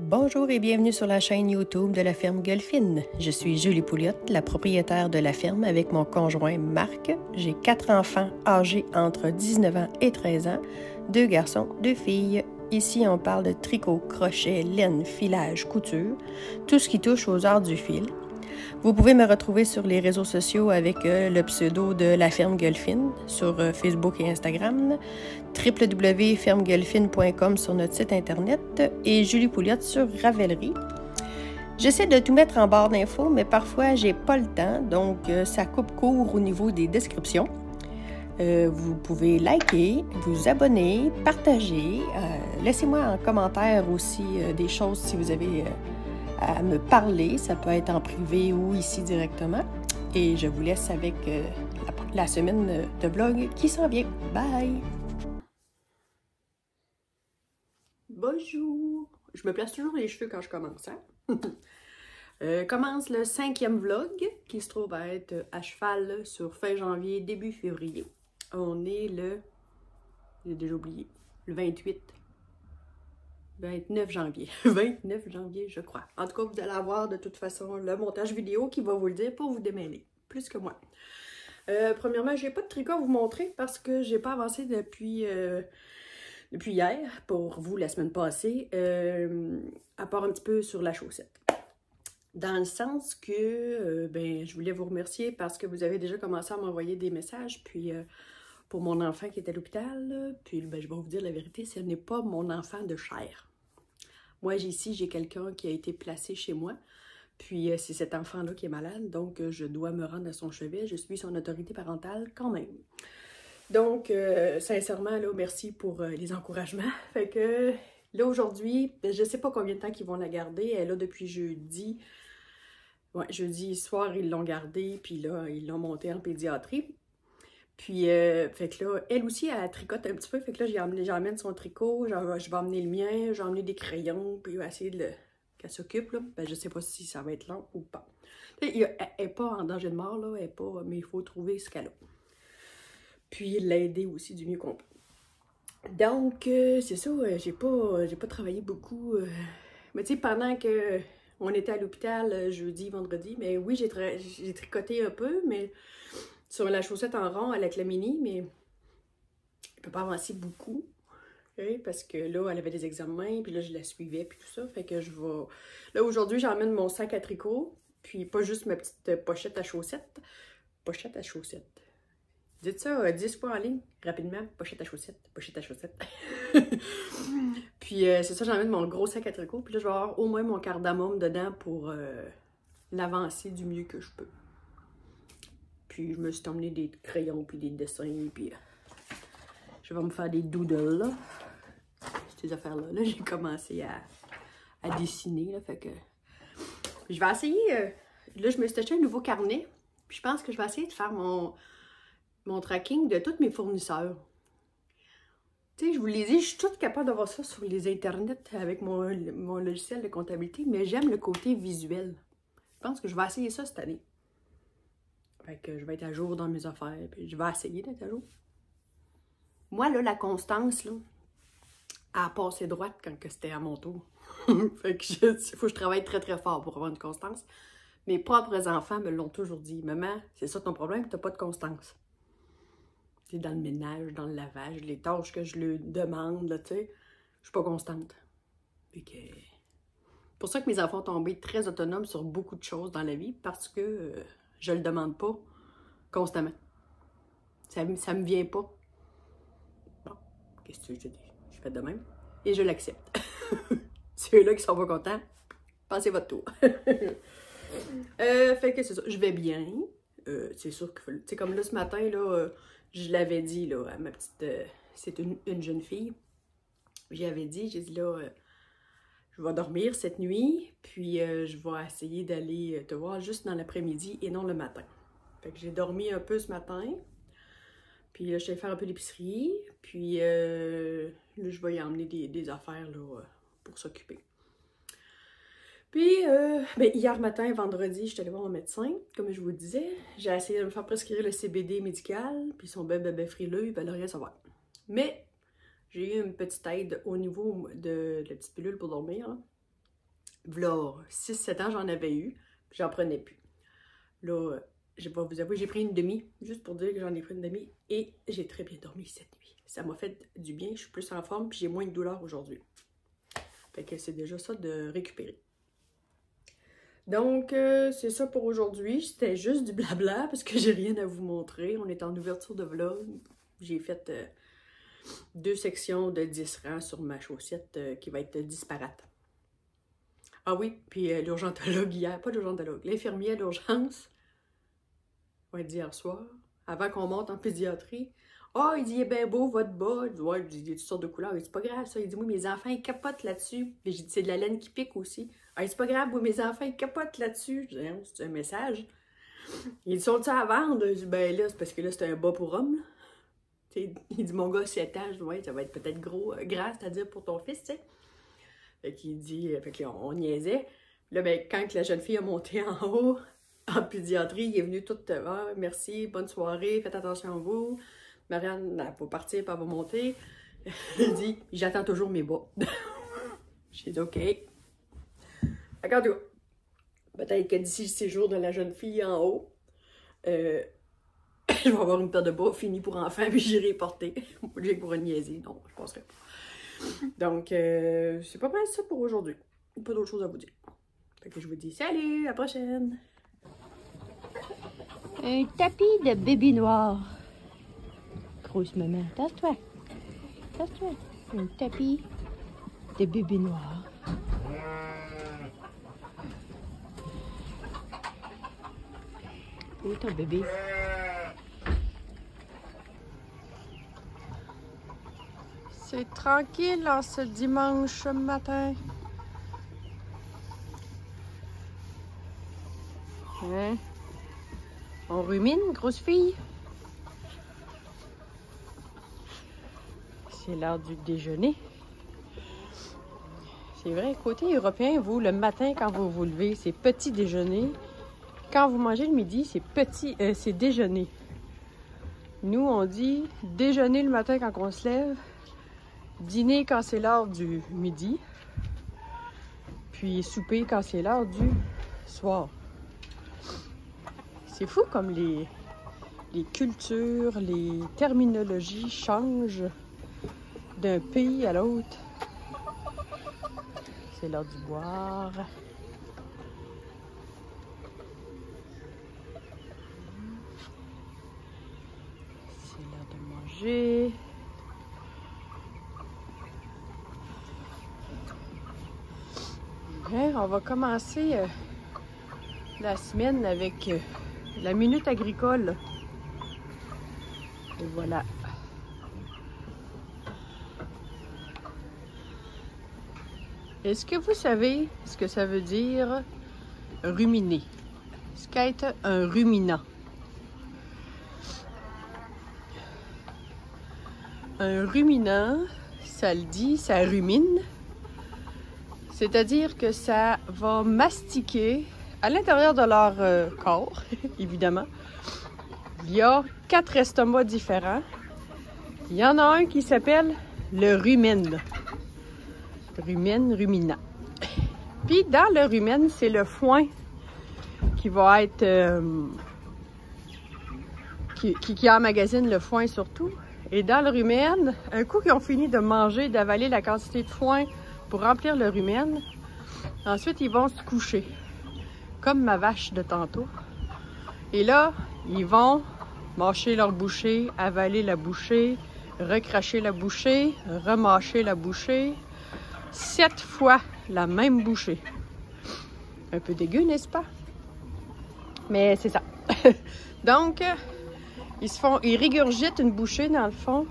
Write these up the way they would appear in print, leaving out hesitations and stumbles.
Bonjour et bienvenue sur la chaîne YouTube de la ferme Gueulfine. Je suis Julie Pouliot, la propriétaire de la ferme avec mon conjoint Marc. J'ai 4 enfants âgés entre 19 ans et 13 ans, 2 garçons, 2 filles. Ici, on parle de tricot, crochet, laine, filage, couture, tout ce qui touche aux arts du fil. Vous pouvez me retrouver sur les réseaux sociaux avec le pseudo de la ferme Gueulfine sur Facebook et Instagram, www.fermegueulfine.com sur notre site internet et Julie Pouliot sur Ravelry. J'essaie de tout mettre en barre d'infos, mais parfois j'ai pas le temps, donc ça coupe court au niveau des descriptions. Vous pouvez liker, vous abonner, partager. Laissez-moi en commentaire aussi des choses si vous avez à me parler. Ça peut être en privé ou ici directement. Et je vous laisse avec la semaine de vlog qui s'en vient. Bye! Bonjour! Je me place toujours les cheveux quand je commence, hein? Commence le 5e vlog qui se trouve à être à cheval sur fin janvier, début février. On est le... J'ai déjà oublié. Le 29 janvier. 29 janvier, je crois. En tout cas, vous allez avoir de toute façon le montage vidéo qui va vous le dire pour vous démêler. Plus que moi. Premièrement, j'ai pas de tricot à vous montrer parce que j'ai pas avancé depuis hier, pour vous, la semaine passée, à part un petit peu sur la chaussette. Dans le sens que, je voulais vous remercier parce que vous avez déjà commencé à m'envoyer des messages, puis pour mon enfant qui est à l'hôpital, puis je vais vous dire la vérité, ce n'est pas mon enfant de chair. Moi, ici, j'ai quelqu'un qui a été placé chez moi, puis c'est cet enfant-là qui est malade, donc je dois me rendre à son chevet, je suis son autorité parentale quand même. Donc, sincèrement, là, merci pour les encouragements. Fait que, là, aujourd'hui, je sais pas combien de temps qu'ils vont la garder. Elle est là depuis jeudi. Ouais, jeudi soir, ils l'ont gardée, puis là, ils l'ont montée en pédiatrie. Puis, fait que là, elle aussi, elle tricote un petit peu. Fait que là, j'emmène son tricot, je vais emmener le mien, j'ai emmené des crayons, puis essayer de qu'elle s'occupe, là. Je sais pas si ça va être long ou pas. Elle n'est pas en danger de mort, là, elle est pas, mais il faut trouver ce qu'elle a. Puis l'aider aussi du mieux qu'on peut. Donc, c'est ça, j'ai pas travaillé beaucoup. Mais tu sais, pendant que on était à l'hôpital jeudi, vendredi, mais oui, j'ai tricoté un peu, mais sur la chaussette en rond avec la mini, mais je peux pas avancer beaucoup. Okay, parce que là, elle avait des examens, puis là, je la suivais, puis tout ça. Fait que je vais... Là, aujourd'hui, j'emmène mon sac à tricot, puis pas juste ma petite pochette à chaussettes. Pochette à chaussettes. Dites ça 10 fois en ligne, rapidement. Pochette à chaussettes, pochette à chaussettes. Puis c'est ça, j'emmène mon gros sac à tricot. Puis là, je vais avoir au moins mon cardamome dedans pour l'avancer du mieux que je peux. Puis je me suis emmené des crayons, puis des dessins, puis je vais me faire des doodles, là. Ces affaires-là. Là, j'ai commencé à dessiner, là, fait que... Je vais essayer... Là, je me suis acheté un nouveau carnet. Puis je pense que je vais essayer de faire mon tracking de tous mes fournisseurs. Tu sais, je vous l'ai dit, je suis toute capable d'avoir ça sur les internets avec mon logiciel de comptabilité, mais j'aime le côté visuel. Je pense que je vais essayer ça cette année. Fait que je vais être à jour dans mes affaires, puis je vais essayer d'être à jour. Moi, là, la constance, là, elle a passé droite quand c'était à mon tour. Fait que il faut que je travaille très très fort pour avoir une constance. Mes propres enfants me l'ont toujours dit. Maman, c'est ça ton problème, t'as pas de constance. T'sais, dans le ménage, dans le lavage, les tâches que je lui demande, tu sais, je suis pas constante. Fait que... pour ça que mes enfants ont tombé très autonomes sur beaucoup de choses dans la vie, parce que je le demande pas constamment. Ça me vient pas. Bon, qu'est-ce que tu veux que je te dise? Je fais de même. Et je l'accepte. Ceux-là qui sont pas contents, passez votre tour. Fait que c'est ça. Je vais bien. C'est sûr que, tu sais, comme là ce matin, là, je l'avais dit là, à ma petite... c'est une jeune fille. J'ai dit là, je vais dormir cette nuit, puis je vais essayer d'aller te voir juste dans l'après-midi et non le matin. Fait que j'ai dormi un peu ce matin. Puis là, je vais faire un peu d'épicerie. Puis là, je vais y emmener des affaires là, pour s'occuper. Puis, hier matin, vendredi, je suis allée voir mon médecin, comme je vous disais. J'ai essayé de me faire prescrire le CBD médical, puis son bébé frileux, il ne rien savoir. Mais, j'ai eu une petite aide au niveau de la petite pilule pour dormir. Là. V'là 6-7 ans, j'en avais eu, puis j'en prenais plus. Là, je vais pas vous avouer, j'ai pris une demi, juste pour dire que j'en ai pris une demi, et j'ai très bien dormi cette nuit. Ça m'a fait du bien, je suis plus en forme, puis j'ai moins de douleur aujourd'hui. Fait que c'est déjà ça de récupérer. Donc, c'est ça pour aujourd'hui. C'était juste du blabla, parce que j'ai rien à vous montrer. On est en ouverture de vlog. J'ai fait 2 sections de 10 rangs sur ma chaussette qui va être disparate. Ah oui, puis l'urgentologue hier, pas l'urgentologue, l'infirmier à l'urgence, on va dire hier soir, avant qu'on monte en pédiatrie. Ah, il dit, il est bien beau votre bas. Je dis, ouais, il y a toutes sortes de couleurs. Il dit, c'est pas grave ça. Il dit, oui, mes enfants, ils capotent là-dessus. Puis j'ai dit, c'est de la laine qui pique aussi. Ah, il dit, c'est pas grave, oui, mes enfants, ils capotent là-dessus. Je dis, hein, c'est un message. Il dit, sont-ils à vendre? Je dis, ben là, c'est parce que là, c'est un bas pour homme. Il dit, mon gars, 7 ans. Je dis, ouais, ça va être peut-être gros, gras, c'est-à-dire pour ton fils, tu sais. Fait qu'il dit, fait qu'on niaisait. Là, ben, quand la jeune fille a monté en haut, en pédiatrie, il est venu tout voir. Merci, bonne soirée, faites attention à vous. Marianne, elle va partir, puis elle va monter. Il dit, j'attends toujours mes bas. J'ai dit, OK. D'accord, peut-être que d'ici le séjour de la jeune fille en haut, je vais avoir une paire de bas finie pour enfants, puis j'irai porter. J'ai pour une niaiser, non, je penserais pas. Donc, c'est pas mal ça pour aujourd'hui. Pas d'autre chose à vous dire. Fait que je vous dis salut, à la prochaine! Un tapis de bébé noir. Grosse maman, tasse-toi. Tasse-toi. Un tapis de bébé noir. Où est ton bébé? C'est tranquille en ce dimanche matin. Hein? On rumine, grosse fille? C'est l'heure du déjeuner. C'est vrai, côté européen, vous, le matin, quand vous vous levez, c'est petit déjeuner. Quand vous mangez le midi, c'est déjeuner. Nous, on dit déjeuner le matin quand on se lève, dîner quand c'est l'heure du midi, puis souper quand c'est l'heure du soir. C'est fou comme les cultures, les terminologies changent d'un pays à l'autre. C'est l'heure du boire. C'est l'heure de manger. Bien, on va commencer la semaine avec la minute agricole. Et voilà. Est-ce que vous savez ce que ça veut dire ruminer? Ce qu'est un ruminant. Un ruminant, ça le dit, ça rumine. C'est-à-dire que ça va mastiquer à l'intérieur de leur corps, évidemment. Il y a 4 estomacs différents. Il y en a un qui s'appelle le rumen. Rumen, ruminant. Puis dans le rumen, c'est le foin qui va être... qui emmagasine le foin surtout. Et dans le rumen, un coup qu'ils ont fini de manger, d'avaler la quantité de foin pour remplir le rumen, ensuite ils vont se coucher. Comme ma vache de tantôt. Et là, ils vont mâcher leur bouchée, avaler la bouchée, recracher la bouchée, remâcher la bouchée. 7 fois la même bouchée. Un peu dégueu, n'est-ce pas? Mais c'est ça. Donc, ils régurgitent une bouchée dans le fond,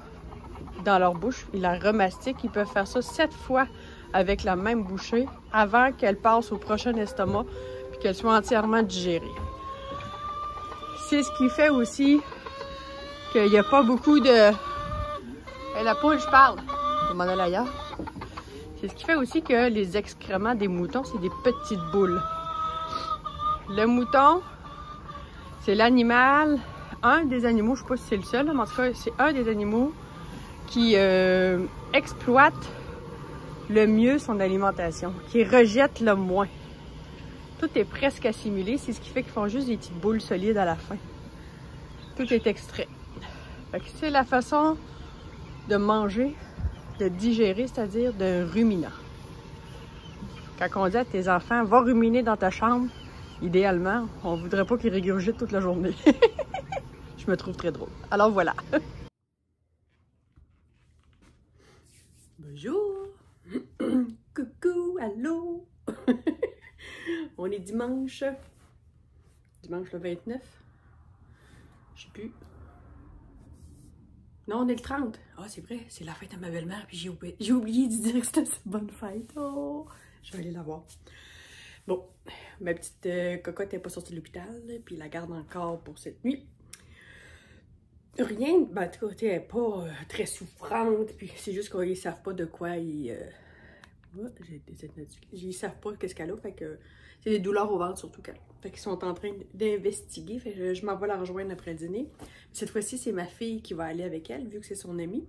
dans leur bouche. Ils la remastiquent. Ils peuvent faire ça 7 fois avec la même bouchée avant qu'elle passe au prochain estomac puis qu'elle soit entièrement digérée. C'est ce qui fait aussi qu'il n'y a pas beaucoup de... Hey, la poule, je parle! Je vais m'en aller ailleurs. C'est ce qui fait aussi que les excréments des moutons, c'est des petites boules. Le mouton, c'est l'animal, un des animaux, je ne sais pas si c'est le seul, mais en tout cas, c'est un des animaux qui exploite le mieux son alimentation, qui rejette le moins. Tout est presque assimilé, c'est ce qui fait qu'ils font juste des petites boules solides à la fin. Tout est extrait. Fait que c'est la façon de manger, de digérer, c'est-à-dire de ruminant. Quand on dit à tes enfants, va ruminer dans ta chambre, idéalement, on voudrait pas qu'ils régurgitent toute la journée. Je me trouve très drôle. Alors voilà. Bonjour. Coucou, allô. On est dimanche. Dimanche le 29. Je sais plus. Non, on est le 30. Ah, c'est vrai, c'est la fête à ma belle-mère, puis j'ai oublié de dire que c'était sa bonne fête. Oh, je vais aller la voir. Bon, ma petite cocotte n'est pas sortie de l'hôpital, puis la garde encore pour cette nuit. Rien, ben, en tout cas, elle n'est pas très souffrante, puis c'est juste qu'ils ne savent pas de quoi ils... Ils savent pas qu'est-ce qu'elle a, fait que c'est des douleurs au ventre surtout qu'elle. Fait qu'ils sont en train d'investiguer, fait que je m'en vais la rejoindre après le dîner. Cette fois-ci, c'est ma fille qui va aller avec elle, vu que c'est son amie.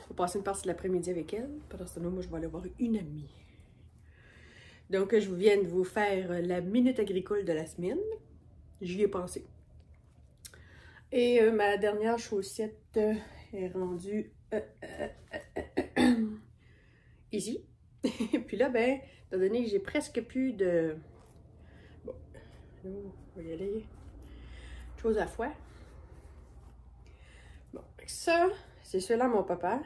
On va passer une partie de l'après-midi avec elle. Pendant ce temps-là, moi, je vais aller voir une amie. Donc, je viens de vous faire la minute agricole de la semaine. J'y ai pensé. Et ma dernière chaussette est rendue ici. Puis là, ben, étant donné que j'ai presque plus de... Bon, on va y aller. Chose à fois. Bon, ça, c'est celui-là mon papa.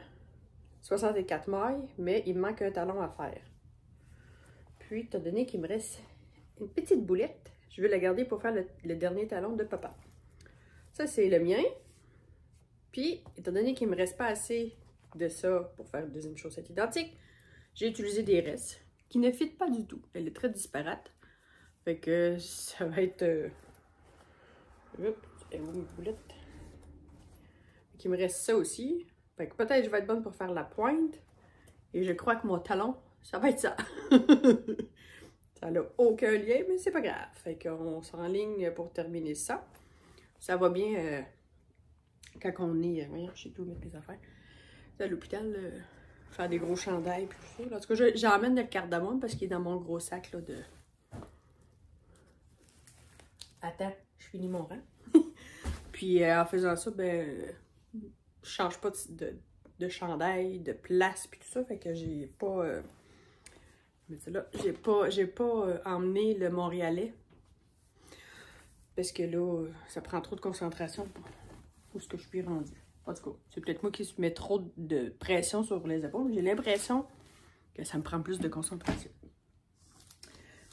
64 mailles, mais il me manque un talon à faire. Puis, étant donné qu'il me reste une petite boulette, je vais la garder pour faire le dernier talon de papa. Ça, c'est le mien. Puis, étant donné qu'il ne me reste pas assez de ça pour faire une deuxième chaussette identique, j'ai utilisé des restes qui ne fit pas du tout. Elle est très disparate. Fait que ça va être... Oups, elle est où, une boulette? Il me reste ça aussi. Fait que peut-être je vais être bonne pour faire la pointe. Et je crois que mon talon, ça va être ça. Ça n'a aucun lien, mais c'est pas grave. Fait qu'on s'enligne pour terminer ça. Ça va bien quand on est... voyons, je sais plus où mettre les affaires. À l'hôpital, faire des gros chandails, puis tout ça. En tout cas, j'emmène le cardamome parce qu'il est dans mon gros sac là, de... Attends, je finis mon rang. Puis en faisant ça, ben, je change pas de chandail, de place, puis tout ça. Fait que j'ai pas... là, j'ai pas emmené le Montréalais. Parce que là, ça prend trop de concentration pour ce que je suis rendue. En tout cas, c'est peut-être moi qui mets trop de pression sur les épaules. J'ai l'impression que ça me prend plus de concentration.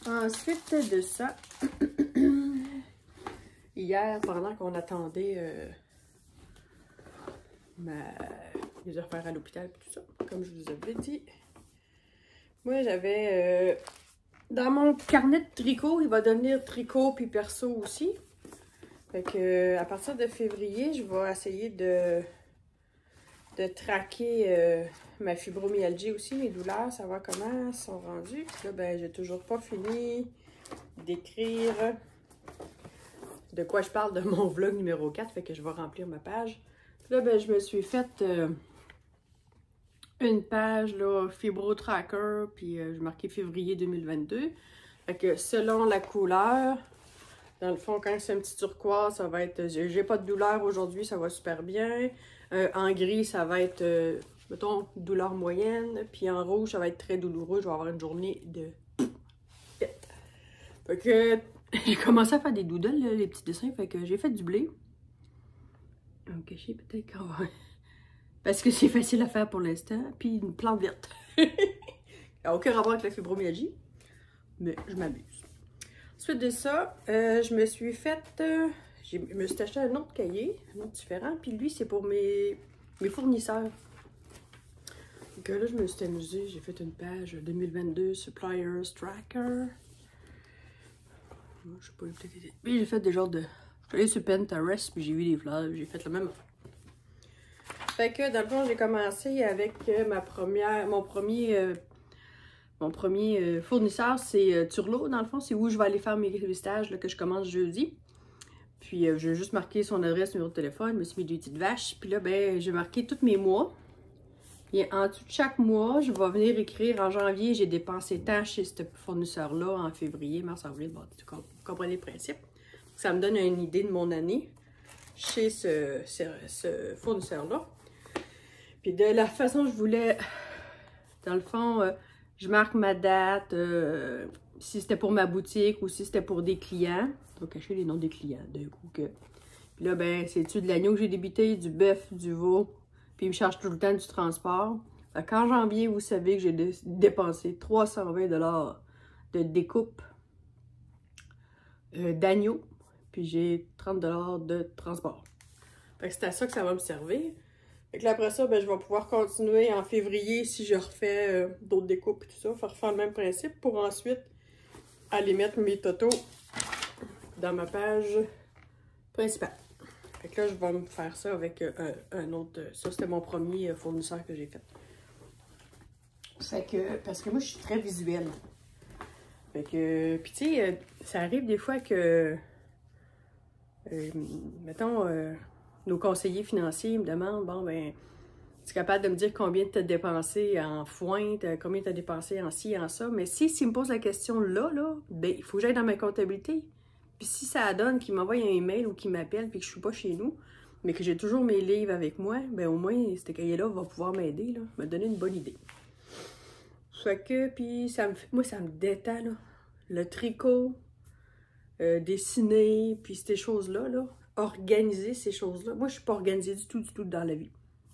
Ensuite de ça, hier, pendant qu'on attendait les affaires à l'hôpital et tout ça, comme je vous avais dit, moi j'avais dans mon carnet de tricot, il va devenir tricot puis perso aussi. Fait que à partir de février, je vais essayer de traquer ma fibromyalgie aussi, mes douleurs, savoir comment elles sont rendues. Puis là, ben, j'ai toujours pas fini d'écrire de quoi je parle de mon vlog numéro 4, fait que je vais remplir ma page. Puis là, ben, je me suis faite une page, là, Fibro Tracker, puis j'ai marqué février 2022. Fait que selon la couleur, dans le fond, quand c'est un petit turquoise, ça va être... J'ai pas de douleur aujourd'hui, ça va super bien. En gris, ça va être, mettons, douleur moyenne. Puis en rouge, ça va être très douloureux. Je vais avoir une journée de... Fait que j'ai commencé à faire des doodles, là, les petits dessins. Fait que j'ai fait du blé. On va cacher peut-être qu'on va... Parce que c'est facile à faire pour l'instant. Puis une plante verte. Il n'y a aucun rapport avec la fibromyalgie. Mais je m'amuse. Ensuite de ça, je me suis faite... je me suis acheté un autre cahier, un autre différent. Puis lui, c'est pour mes fournisseurs. Donc là, je me suis amusée. J'ai fait une page 2022 Suppliers Tracker. Je sais pas, peut-être... Puis j'ai fait des genres de... Je suis allée sur Pinterest, puis j'ai vu des fleurs. J'ai fait le même. Fait que dans le fond, j'ai commencé avec mon premier fournisseur, c'est Turlot, dans le fond. C'est où je vais aller faire mes stages là, que je commence jeudi. Puis j'ai juste marqué son adresse, numéro de téléphone, je me suis mis des petites vaches. Puis là, ben, j'ai marqué tous mes mois. Et en dessous de chaque mois, je vais venir écrire en janvier, j'ai dépensé tant chez ce fournisseur-là, en février, mars, avril, bon, vous comprenez le principe. Ça me donne une idée de mon année chez ce fournisseur-là. Puis de la façon je voulais, dans le fond, je marque ma date, si c'était pour ma boutique ou si c'était pour des clients. Je vais cacher les noms des clients d'un coup que... Puis là, ben, c'est-tu de l'agneau que j'ai débité, du bœuf, du veau, puis il me charge tout le temps du transport. Fait qu'en janvier, vous savez que j'ai dépensé 320 $ de découpe d'agneau, puis j'ai 30 $ de transport. Fait que c'est à ça que ça va me servir. Fait que là, après ça, ben, je vais pouvoir continuer en février si je refais d'autres découpes et tout ça. Faire refaire le même principe pour ensuite aller mettre mes totos dans ma page principale. Fait que là, je vais me faire ça avec un autre. Ça, c'était mon premier fournisseur que j'ai fait. Fait que, parce que moi, je suis très visuelle. Fait que, puis tu sais, ça arrive des fois que, mettons, nos conseillers financiers me demandent, bon, ben, tu es capable de me dire combien tu as dépensé en foin, combien tu as dépensé en ci, en ça. Mais s'ils me posent la question là, ben, il faut que j'aille dans ma comptabilité. Puis si ça donne qu'il m'envoie un email ou qu'il m'appelle puis que je suis pas chez nous, mais que j'ai toujours mes livres avec moi, ben au moins, ce cahier-là va pouvoir m'aider, me donner une bonne idée. Fait que, puis ça me fait, moi, ça me détend, là. Le tricot, dessiner, puis ces choses-là, organiser ces choses-là. Moi, je suis pas organisée du tout dans la vie.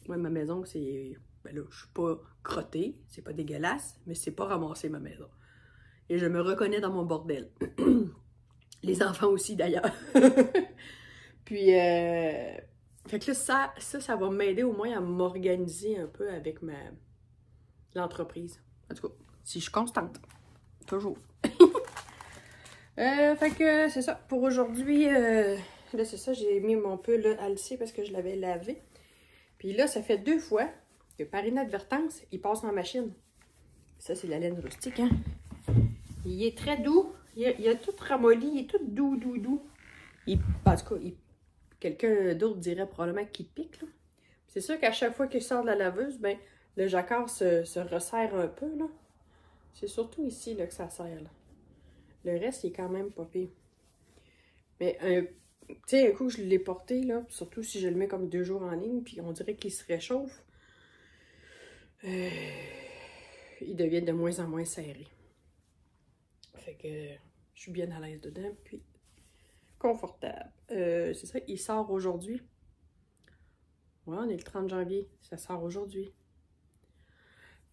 Moi, ma maison, c'est... Ben là, je suis pas crottée, c'est pas dégueulasse, mais c'est pas ramasser ma maison. Et je me reconnais dans mon bordel. Les enfants aussi, d'ailleurs. Puis, fait que là, ça va m'aider au moins à m'organiser un peu avec l'entreprise. En tout cas, si je suis constante. Toujours. Fait que c'est ça. Pour aujourd'hui, là, c'est ça, j'ai mis mon pull à lisser parce que je l'avais lavé. Puis là, ça fait 2 fois que par inadvertance, il passe en machine. Ça, c'est la laine rustique, hein. Il est très doux. Il a tout ramolli. Il est tout doux. En tout cas, quelqu'un d'autre dirait probablement qu'il pique, là. C'est sûr qu'à chaque fois qu'il sort de la laveuse, ben, le jacquard se resserre un peu, là. C'est surtout ici, là, que ça serre, là. Le reste, il est quand même pas pire. Mais, tu sais, un coup, je l'ai porté, là, surtout si je le mets comme 2 jours en ligne, puis on dirait qu'il se réchauffe. Il devient de moins en moins serré. Fait que je suis bien à l'aise dedans, puis confortable. C'est ça, il sort aujourd'hui. Ouais, on est le 30 janvier, ça sort aujourd'hui.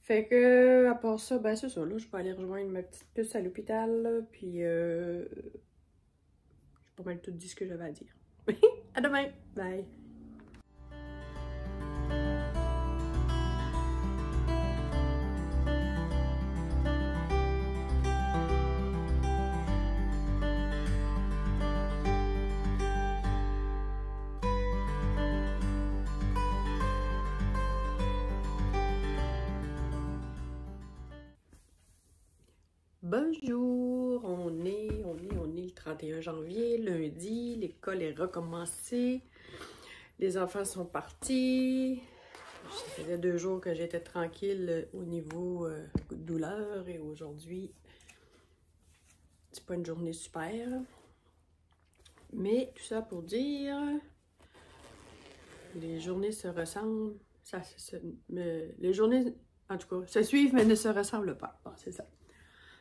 Fait que, à part ça, ben c'est ça, là, je vais aller rejoindre ma petite puce à l'hôpital, puis j'ai pas mal tout dit ce que j'avais à dire. À demain! Bye! Bonjour, on est le 31 janvier, lundi, l'école est recommencée, les enfants sont partis, ça faisait 2 jours que j'étais tranquille au niveau douleur et aujourd'hui, c'est pas une journée super, mais tout ça pour dire, les journées se ressemblent, les journées, en tout cas, se suivent mais ne se ressemblent pas, bon, c'est ça.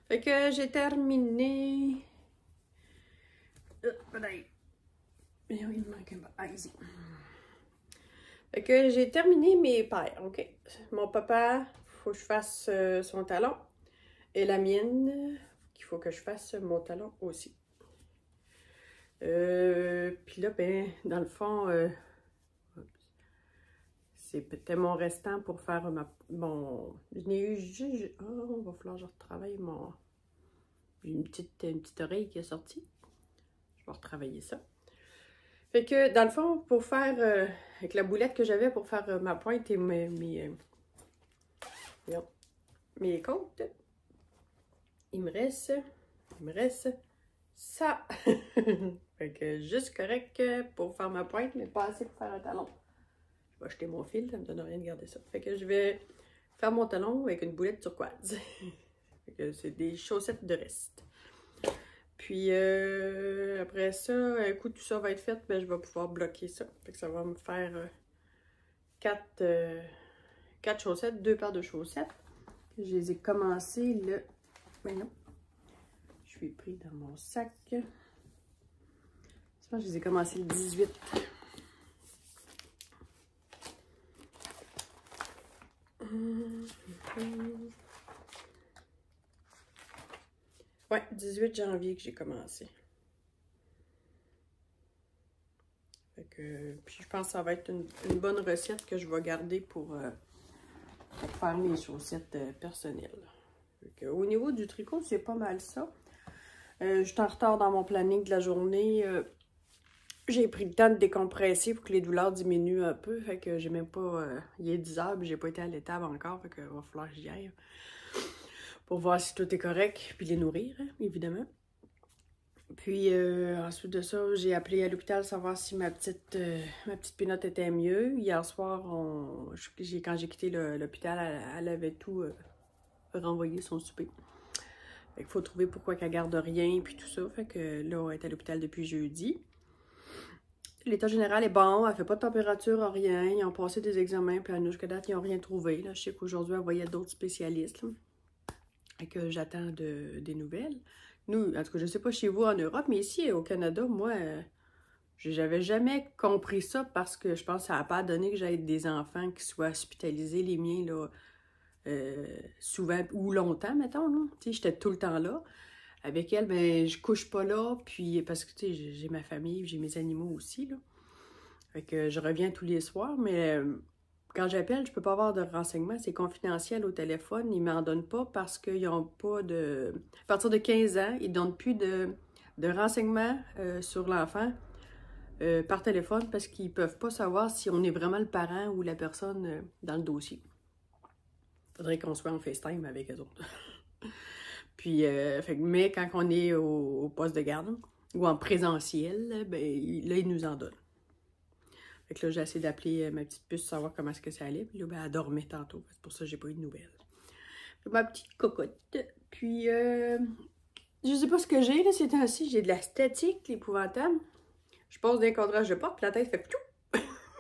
Fait que j'ai terminé. Il me manque un peu. Ah, ici. Fait que j'ai terminé mes paires, ok? Mon papa, faut que je fasse son talon. Et la mienne, il faut que je fasse mon talon aussi. Puis là, ben, dans le fond, c'est peut-être mon restant pour faire mon... Je n'ai eu... Oh, il va falloir que je retravaille mon... J'ai une petite oreille qui est sortie. Je vais retravailler ça. Fait que, dans le fond, pour faire... avec la boulette que j'avais pour faire ma pointe et mes côtes, il me reste ça. Fait que juste correct pour faire ma pointe, mais pas assez pour faire un talon. je vais acheter mon fil, ça me donne rien de garder ça. Fait que je vais faire mon talon avec une boulette turquoise. Fait que c'est des chaussettes de reste. Puis après ça, un coup tout ça va être fait, ben, je vais pouvoir bloquer ça. Fait que ça va me faire 4 chaussettes, 2 paires de chaussettes. Je les ai commencées le... Ben non. Je suis pris dans mon sac. Je pense que je les ai commencées le 18. Ouais, 18 janvier que j'ai commencé. Fait que, puis je pense que ça va être une bonne recette que je vais garder pour faire mes chaussettes personnelles. Fait que, au niveau du tricot, c'est pas mal ça. Je suis en retard dans mon planning de la journée. J'ai pris le temps de décompresser pour que les douleurs diminuent un peu. Fait que j'ai même pas... il est 10 h, puis j'ai pas été à l'étable encore. Fait que va falloir que j'y aille. Pour voir si tout est correct. Puis les nourrir, hein, évidemment. Puis ensuite de ça, j'ai appelé à l'hôpital savoir si ma petite Pinotte était mieux. Hier soir, quand j'ai quitté l'hôpital, elle avait tout renvoyé son souper. Fait qu'il faut trouver pourquoi qu'elle garde rien, puis tout ça. Fait que là, elle est à l'hôpital depuis jeudi. L'état général est bon, elle fait pas de température, rien. Ils ont passé des examens, puis à nous, jusqu'à date, ils n'ont rien trouvé. Là. Je sais qu'aujourd'hui, elle voyait d'autres spécialistes. Là. Et que j'attends des nouvelles. Nous, en tout cas, je sais pas chez vous en Europe, mais ici, au Canada, moi, j'avais jamais compris ça parce que je pense que ça n'a pas donné que j'aie des enfants qui soient hospitalisés, les miens, là, souvent ou longtemps, mettons. Tu sais, j'étais tout le temps là. Avec elle, ben, je couche pas là, puis parce que, tu sais, j'ai ma famille, j'ai mes animaux aussi, là. Fait que je reviens tous les soirs, mais quand j'appelle, je peux pas avoir de renseignements. C'est confidentiel au téléphone. Ils m'en donnent pas parce qu'ils n'ont pas de... À partir de 15 ans, ils donnent plus de renseignements sur l'enfant par téléphone parce qu'ils peuvent pas savoir si on est vraiment le parent ou la personne dans le dossier. Faudrait qu'on soit en FaceTime avec eux autres. Puis, mais quand on est au poste de garde ou en présentiel, ben, là, ils nous en donnent. Fait que là, j'ai essayé d'appeler ma petite puce, savoir comment est-ce que ça allait. Puis là, ben, elle dormait tantôt. C'est pour ça que j'ai pas eu de nouvelles. Ma petite cocotte. Puis, je sais pas ce que j'ai, là, ces temps-ci. J'ai de la statique, l'épouvantable. Je passe d'un cadrage de porte, puis la tête fait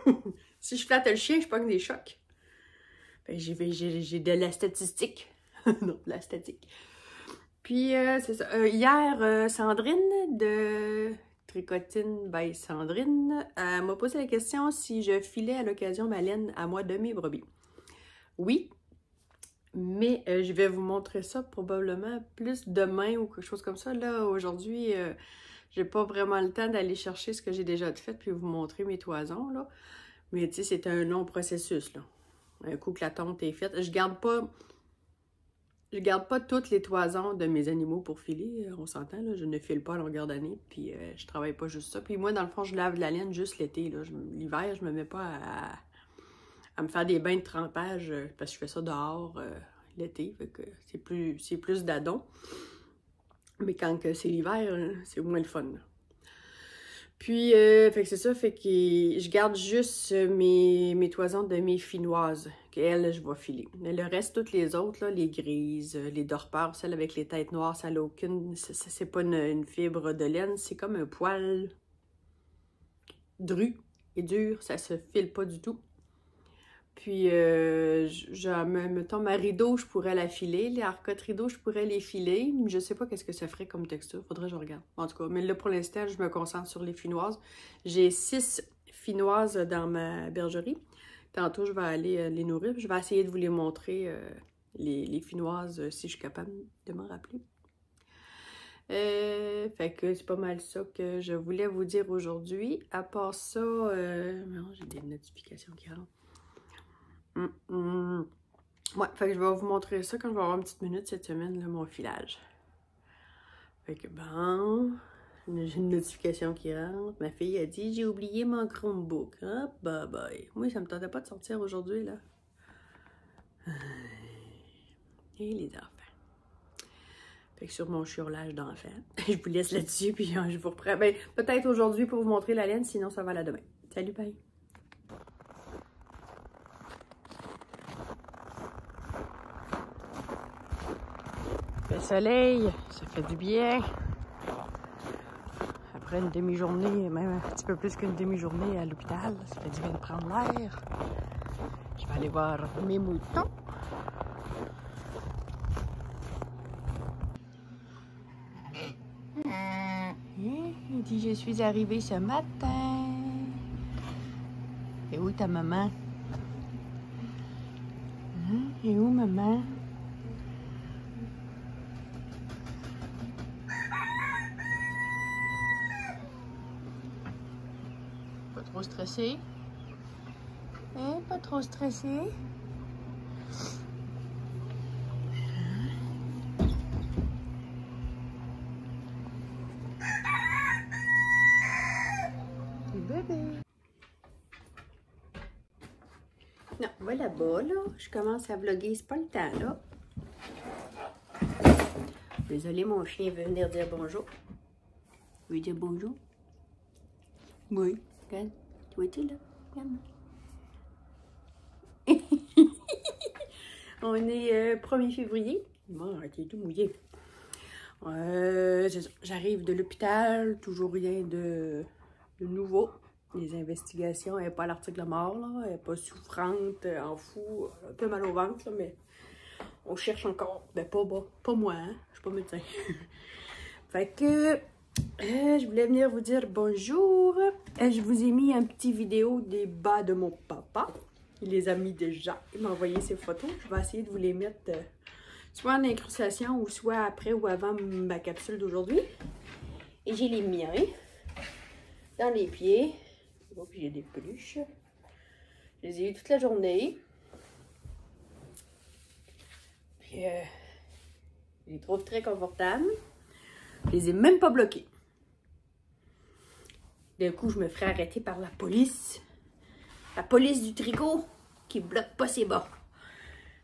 pfiou! Si je flatte le chien, je pogne des chocs. Fait que j'ai de la statistique. Non, de la statique. Puis, c'est ça. Hier, Sandrine de Tricotine by Sandrine m'a posé la question si je filais à l'occasion ma laine à moi de mes brebis. Oui, mais je vais vous montrer ça probablement plus demain ou quelque chose comme ça. Là, aujourd'hui, j'ai pas vraiment le temps d'aller chercher ce que j'ai déjà fait puis vous montrer mes toisons, là. Mais tu sais, c'est un long processus, là. Un coup que la tonte est faite. Je garde pas toutes les toisons de mes animaux pour filer, on s'entend, là. Je ne file pas à longueur d'année, puis je travaille pas juste ça. Puis moi, dans le fond, je lave de la laine juste l'été, là. L'hiver, je me mets pas à me faire des bains de trempage, parce que je fais ça dehors l'été, fait que c'est plus d'adon. Mais quand c'est l'hiver, c'est moins le fun, là. Puis, fait que c'est ça, fait que je garde juste mes toisons de mes finoises, qu'elles, je vais filer. Mais le reste, toutes les autres, là, les grises, les dorpeurs, celles avec les têtes noires, ça n'a aucune... C'est pas une fibre de laine, c'est comme un poil dru et dur, ça se file pas du tout. Puis, mettons, ma rideau, je pourrais la filer. Les arcottes rideau, je pourrais les filer. Je sais pas qu'est-ce que ça ferait comme texture. Faudrait que je regarde. En tout cas, mais là, pour l'instant, je me concentre sur les finoises. J'ai 6 finoises dans ma bergerie. Tantôt, je vais aller les nourrir. Je vais essayer de vous les montrer, les finoises, si je suis capable de m'en rappeler. Fait que c'est pas mal ça que je voulais vous dire aujourd'hui. À part ça, non, j'ai des notifications qui rentrent. Ouais, fait que je vais vous montrer ça quand je vais avoir une petite minute cette semaine, là, mon filage. Fait que bon, j'ai une notification qui rentre. Ma fille a dit, j'ai oublié mon Chromebook. Ah, bye bye. Moi, ça me tentait pas de sortir aujourd'hui, là. Et les enfants. Fait que sur mon chiolage d'enfant, je vous laisse là-dessus, puis je vous reprends. Ben, peut-être aujourd'hui pour vous montrer la laine, sinon ça va là demain. Salut, bye! soleil, ça fait du bien. Après une demi-journée, même un petit peu plus qu'une demi-journée à l'hôpital, ça fait du bien de prendre l'air. Je vais aller voir mes moutons. Il dit, je suis arrivée ce matin. Et où ta maman? Et où maman? Pas trop stressé? Hein? Pas trop stressé? Bébé. Non, va là-bas, là. Je commence à vlogger, c'est pas le temps, là. Désolée, mon chien veut venir dire bonjour. Tu veux dire bonjour? Oui. Regarde, tu vois-tu, là? Regarde. On est 1er février. Bon, t'es tout mouillé. J'arrive de l'hôpital, toujours rien de nouveau. Les investigations, elle n'est pas à l'article de mort, là. Elle n'est pas souffrante, en fou, un peu mal au ventre, là, mais on cherche encore. Ben, pas moi, hein? Je suis pas médecin. Fait que je voulais venir vous dire bonjour. Je vous ai mis un petit vidéo des bas de mon papa. Il les a mis déjà. Il m'a envoyé ses photos. Je vais essayer de vous les mettre soit en incrustation ou soit après ou avant ma capsule d'aujourd'hui. Et j'ai les miens dans les pieds. Oh, puis j'ai des peluches. Je les ai eu toute la journée. Puis je les trouve très confortables. Je les ai même pas bloqués. D'un coup, je me ferai arrêter par la police. La police du tricot qui bloque pas ses bas.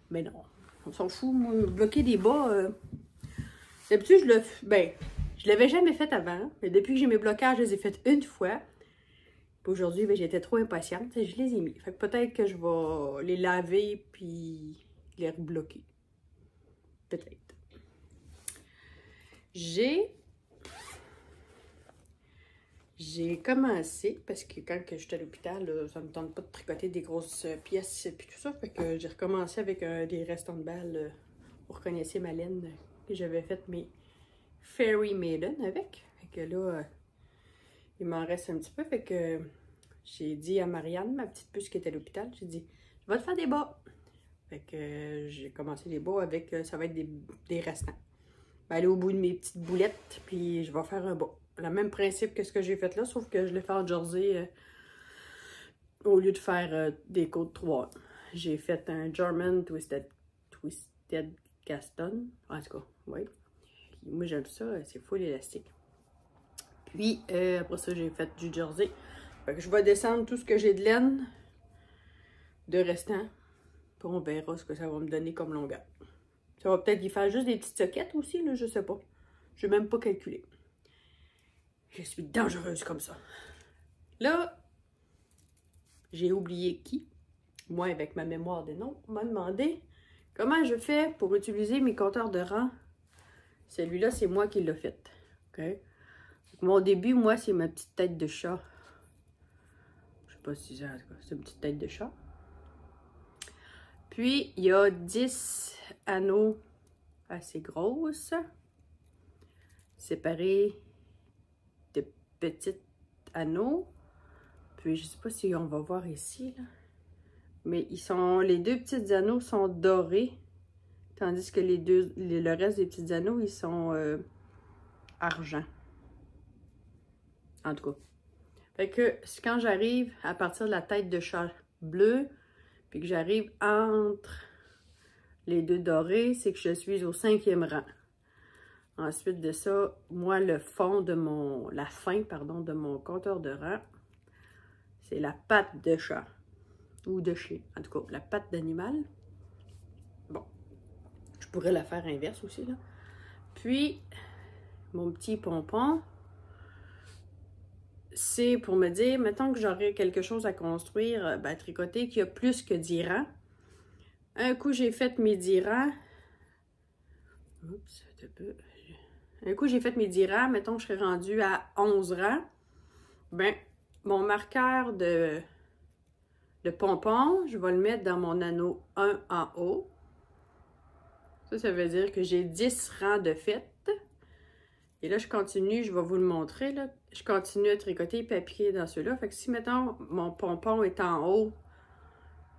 Mais non, on s'en fout. Moi, bloquer des bas, d'habitude, je l'avais jamais fait avant. Mais depuis que j'ai mes blocages, je les ai fait une fois. Aujourd'hui, ben, j'étais trop impatiente et je les ai mis. Fait que peut-être que je vais les laver puis les rebloquer. Peut-être. J'ai commencé, parce que quand j'étais à l'hôpital, ça me tente pas de tricoter des grosses pièces et tout ça. Fait que j'ai recommencé avec des restants de balles. Vous reconnaissez ma laine que j'avais fait mes Fairy Maiden avec. Fait que là, il m'en reste un petit peu. Fait que j'ai dit à Marianne, ma petite puce qui était à l'hôpital, j'ai dit, je vais te faire des bas. Fait que j'ai commencé les bas avec, ça va être des restants. Je vais aller au bout de mes petites boulettes, puis je vais faire un bas. Le même principe que ce que j'ai fait là, sauf que je l'ai fait en jersey au lieu de faire des côtes 3. J'ai fait un German Twisted Gaston. En tout cas, oui. Moi, j'aime ça, c'est full élastique. Puis, après ça, j'ai fait du jersey. Fait que je vais descendre tout ce que j'ai de laine de restant. Puis on verra ce que ça va me donner comme longueur. Ça va peut-être y faire juste des petites soquettes aussi, là, je sais pas. Je n'ai même pas calculé. Je suis dangereuse comme ça. Là, j'ai oublié qui. Moi, avec ma mémoire des noms, on m'a demandé comment je fais pour utiliser mes compteurs de rang. Celui-là, c'est moi qui l'ai fait. Okay? Mon début, moi, c'est ma petite tête de chat. Je sais pas si c'est une petite tête de chat. Puis, il y a 10 anneaux assez grosses, séparés de petits anneaux. Puis, je sais pas si on va voir ici, là. Mais les deux petits anneaux sont dorés, tandis que le reste des petits anneaux, ils sont argent. En tout cas. Fait que quand j'arrive à partir de la tête de chat bleue, puis que j'arrive entre les deux dorés, c'est que je suis au 5e rang. Ensuite de ça, moi, la fin de mon compteur de rang, c'est la patte de chat. Ou de chien. En tout cas, la patte d'animal. Bon. Je pourrais la faire inverse aussi, là. Puis, mon petit pompon, c'est pour me dire, mettons que j'aurais quelque chose à construire, ben, tricoter, qui a plus que 10 rangs. Un coup, j'ai fait mes 10 rangs. Oups, un peu. Un coup, j'ai fait mes 10 rangs. Mettons que je serais rendue à 11 rangs. Ben, mon marqueur de pompon, je vais le mettre dans mon anneau 1 en haut. Ça veut dire que j'ai 10 rangs de fête. Et là, je continue, je vais vous le montrer, là. Je continue à tricoter et à piquer dans ceux-là. Fait que si, mettons, mon pompon est en haut,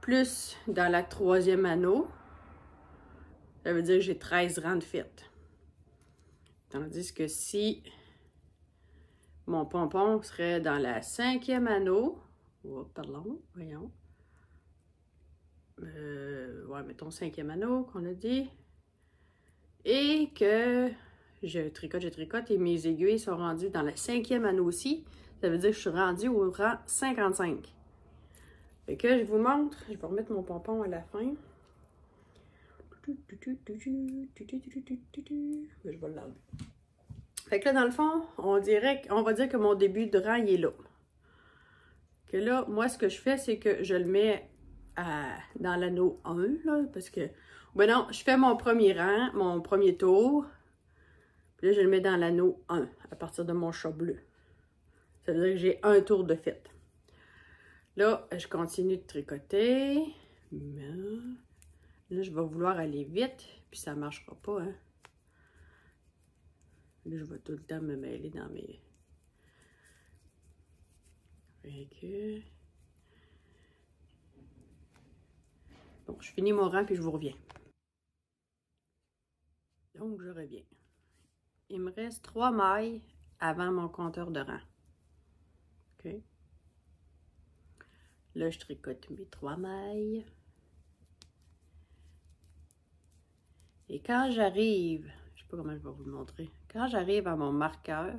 plus dans la 3e anneau, ça veut dire que j'ai 13 rangs de fête. Tandis que si mon pompon serait dans la 5e anneau, oh, pardon, voyons. Ouais, mettons 5e anneau qu'on a dit. Et que je tricote et mes aiguilles sont rendues dans la 5e anneau aussi. Ça veut dire que je suis rendue au rang 55. Fait que je vous montre, je vais remettre mon pompon à la fin. Je vais l'enlever. Fait que là, dans le fond, on va dire que mon début de rang, il est là. Que là, moi, ce que je fais, c'est que je le mets dans l'anneau 1, là, parce que, ben non, je fais mon premier rang, mon premier tour, puis là, je le mets dans l'anneau 1, à partir de mon chat bleu. Ça veut dire que j'ai un tour de fête. Là, je continue de tricoter. Là, je vais vouloir aller vite, puis ça ne marchera pas, hein. Là, je vais tout le temps me mêler dans mes... Bon, je finis mon rang, puis je vous reviens. Donc, je reviens. Il me reste 3 mailles avant mon compteur de rang. OK. Là, je tricote mes 3 mailles. Et quand j'arrive, je sais pas comment je vais vous le montrer. Quand j'arrive à mon marqueur,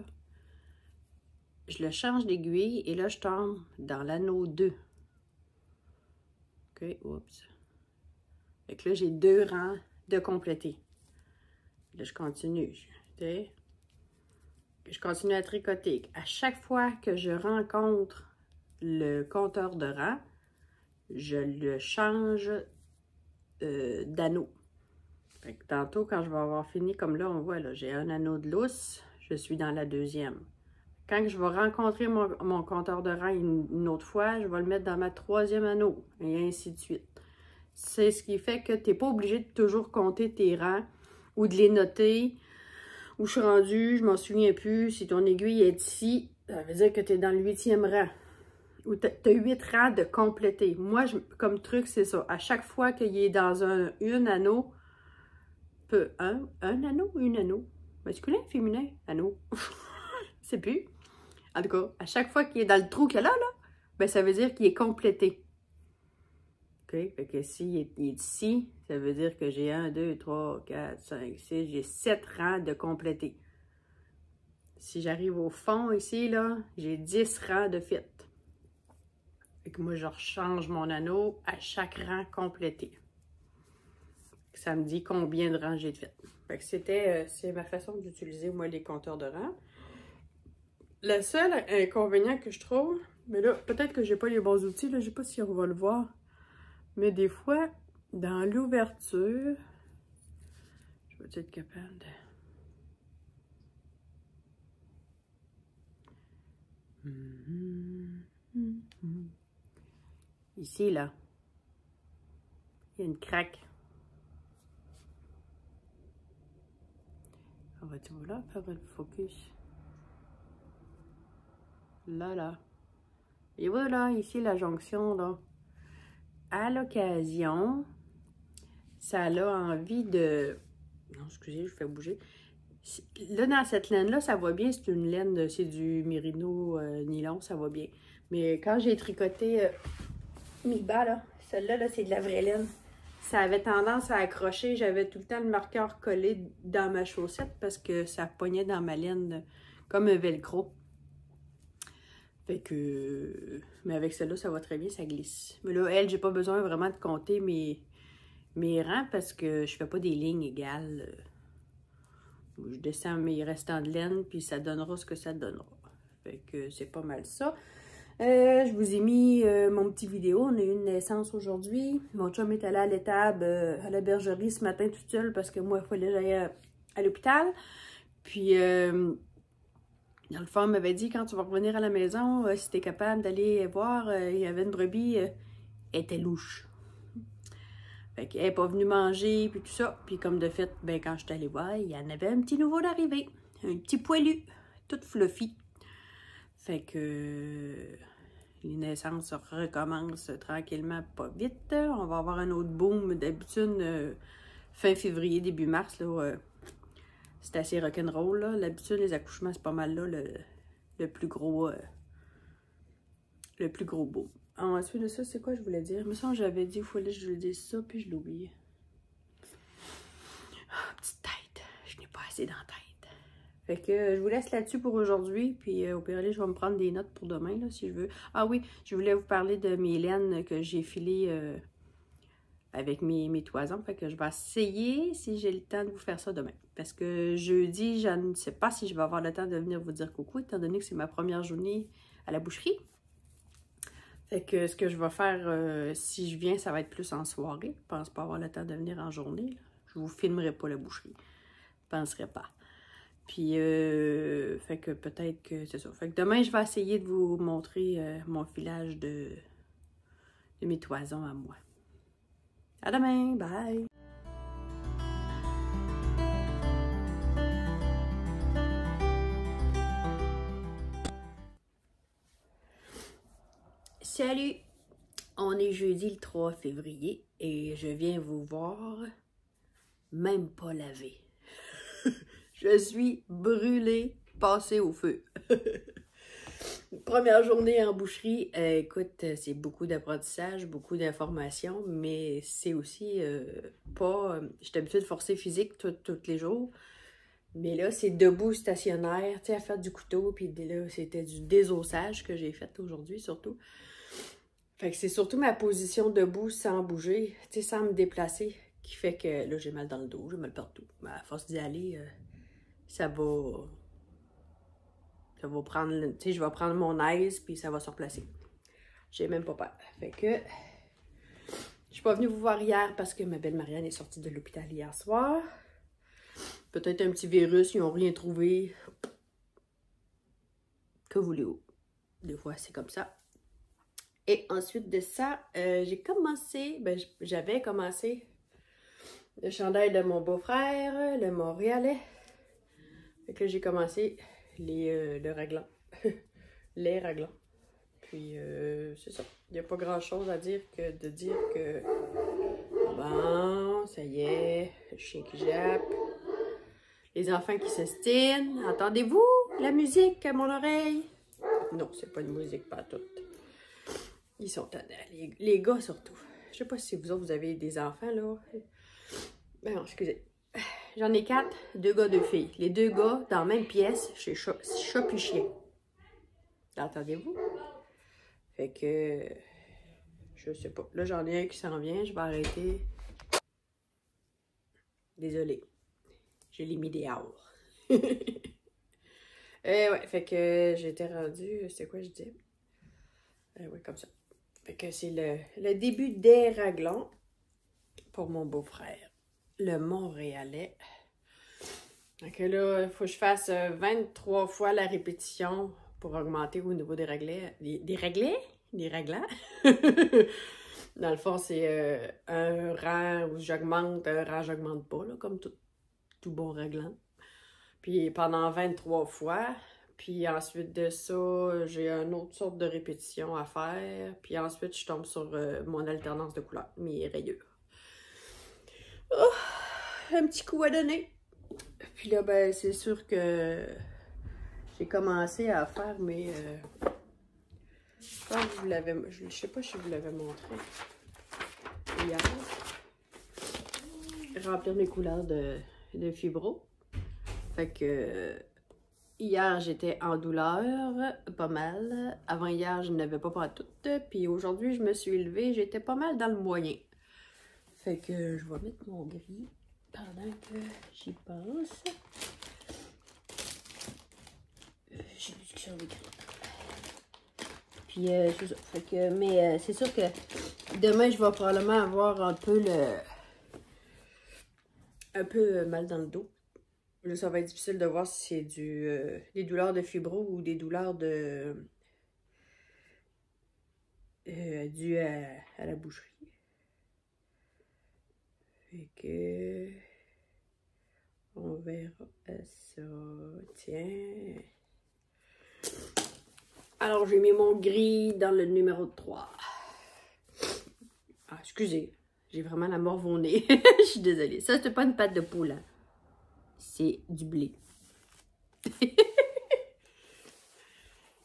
je le change d'aiguille et là, je tombe dans l'anneau 2. OK, oups. Fait que là, j'ai 2 rangs de compléter. Là, je continue. Je continue à tricoter. À chaque fois que je rencontre le compteur de rang, je le change d'anneau. Fait que tantôt, quand je vais avoir fini, comme là, on voit, là, j'ai un anneau de lousse, je suis dans la 2e. Quand je vais rencontrer mon compteur de rang une autre fois, je vais le mettre dans ma 3e anneau, et ainsi de suite. C'est ce qui fait que tu n'es pas obligé de toujours compter tes rangs ou de les noter. Où je suis rendue, je m'en souviens plus. Si ton aiguille est ici, ça veut dire que tu es dans le 8e rang. Ou tu as 8 rangs de compléter. Moi, comme truc, c'est ça. À chaque fois qu'il est dans un anneau, un anneau ou une anneau? Masculin, féminin, anneau. C'est plus. En tout cas, à chaque fois qu'il est dans le trou qu'il y a là, ben, ça veut dire qu'il est complété. OK? Fait que s'il est ici, ça veut dire que j'ai 1, 2, 3, 4, 5, 6, j'ai 7 rangs de compléter. Si j'arrive au fond ici, là, j'ai 10 rangs de fit. Fait que moi, je rechange mon anneau à chaque rang complété. Ça me dit combien de rangs j'ai de fit. Fait que c'est ma façon d'utiliser, moi, les compteurs de rangs. Le seul inconvénient que je trouve, mais là, peut-être que j'ai pas les bons outils, là, je sais pas si on va le voir. Mais des fois, dans l'ouverture, je vais être capable de... Ici, là, il y a une craque. On va tout là, faire le focus. Là. Et voilà, ici, la jonction, là. À l'occasion, ça a envie de... Non, excusez, je fais bouger. Là, dans cette laine-là, ça va bien. C'est une laine, c'est du Merino nylon, ça va bien. Mais quand j'ai tricoté mes bas, là, celle-là, là, c'est de la vraie laine. Ça avait tendance à accrocher. J'avais tout le temps le marqueur collé dans ma chaussette parce que ça pognait dans ma laine comme un velcro. Fait que... Mais avec celle-là, ça va très bien, ça glisse. Mais là, elle, j'ai pas besoin vraiment de compter mes rangs parce que je fais pas des lignes égales. Je descends mes restants de laine, puis ça donnera ce que ça donnera. Fait que c'est pas mal ça. Je vous ai mis mon petit vidéo. On a eu une naissance aujourd'hui. Mon chum est allé à l'étable, à la bergerie ce matin toute seule parce que moi, il fallait que j'aille à l'hôpital. Puis, dans le fond, elle m'avait dit, quand tu vas revenir à la maison, si tu es capable d'aller voir, il y avait une brebis, elle était louche. Fait qu'elle n'est pas venue manger, puis tout ça. Puis comme de fait, ben, quand je suis allée voir, il y en avait un petit nouveau d'arrivée. Un petit poilu, tout fluffy. Fait que les naissances recommencent tranquillement, pas vite. On va avoir un autre boom d'habitude fin février, début mars. C'est assez rock'n'roll. L'habitude, les accouchements, c'est pas mal là le plus gros boom. Ensuite de ça, c'est quoi je voulais dire? Il me semble que j'avais dit, il fallait que je le dise ça, puis je l'ai oublié. Oh, petite tête, je n'ai pas assez dans la tête. Fait que je vous laisse là-dessus pour aujourd'hui, puis au pire, je vais me prendre des notes pour demain, là, si je veux. Ah oui, je voulais vous parler de mes laines que j'ai filées avec mes toisons. Fait que je vais essayer, si j'ai le temps, de vous faire ça demain. Parce que jeudi, je ne sais pas si je vais avoir le temps de venir vous dire coucou, étant donné que c'est ma première journée à la boucherie. Fait que ce que je vais faire, si je viens, ça va être plus en soirée. Je pense pas avoir le temps de venir en journée. Là. Je vous filmerai pas la boucherie. Je penserai pas. Puis, fait que peut-être que c'est ça. Fait que demain, je vais essayer de vous montrer mon filage de mes toisons à moi. À demain! Bye! Salut! On est jeudi le 3 février et je viens vous voir même pas lavé. Je suis brûlée, passée au feu. Première journée en boucherie, écoute, c'est beaucoup d'apprentissage, beaucoup d'informations, mais c'est aussi pas... J'étais habituée de forcer physique tous les jours, mais là, c'est debout stationnaire, tu sais, à faire du couteau, puis là, c'était du désossage que j'ai fait aujourd'hui, surtout. Fait que c'est surtout ma position debout sans bouger, tu sais, sans me déplacer, qui fait que là, j'ai mal dans le dos, j'ai mal partout. Mais à force d'y aller, ça va prendre, tu sais, je vais prendre mon aise, puis ça va se replacer. J'ai même pas peur. Fait que, je suis pas venue vous voir hier parce que ma belle Marianne est sortie de l'hôpital hier soir. Peut-être un petit virus, ils n'ont rien trouvé. Que voulez-vous? Des fois, c'est comme ça. Et ensuite de ça, j'ai commencé, j'avais commencé le chandail de mon beau-frère, le Montréalais. Fait que là, j'ai commencé le raglan. Les raglans. Puis, c'est ça. Il n'y a pas grand-chose à dire que de dire que bon, ça y est, le chien qui jappe. Les enfants qui s'estinent. Entendez-vous la musique à mon oreille? Non, c'est pas une musique, pas toute. Ils sont tannants, les gars surtout. Je sais pas si vous autres, vous avez des enfants, là. Ben non, excusez. J'en ai 4, 2 gars, 2 filles. Les 2 gars, dans la même pièce, chez chat puis chien. Entendez-vous? Fait que... Je sais pas. Là, j'en ai un qui s'en vient. Je vais arrêter. Désolée. Je l'ai mis dehors. Ouais, fait que j'étais rendue... C'est quoi je dis? Ouais, comme ça. Fait que c'est le début des raglons pour mon beau-frère, le Montréalais. Donc là, il faut que je fasse 23 fois la répétition pour augmenter au niveau des raglets. Des raglets? Des raglants? Dans le fond, c'est un rang où j'augmente, un rang j'augmente pas, là, comme tout bon raglant. Puis pendant 23 fois... Puis ensuite de ça, j'ai une autre sorte de répétition à faire. Puis ensuite, je tombe sur mon alternance de couleurs, mes rayures. Oh, un petit coup à donner. Puis là, ben, c'est sûr que j'ai commencé à faire mes... je pense que je vous l'avais... Je sais pas si je vous l'avais montré hier. Remplir mes couleurs de fibro. Fait que... Hier, j'étais en douleur, pas mal. Avant hier, je n'avais pas tout. Puis aujourd'hui, je me suis levée, j'étais pas mal dans le moyen. Fait que je vais mettre mon gris pendant que j'y pense. J'ai lu sur les gris. Puis c'est ça. Fait que, mais c'est sûr que demain, je vais probablement avoir un peu mal dans le dos. Là, ça va être difficile de voir si c'est des douleurs de fibro ou des douleurs dues à la boucherie. Fait que... On verra ça. Tiens. Alors, j'ai mis mon gris dans le numéro 3. Ah, excusez. J'ai vraiment la morve au nez. Je suis désolée. Ça, c'est pas une pâte de poule. Hein. C'est du blé.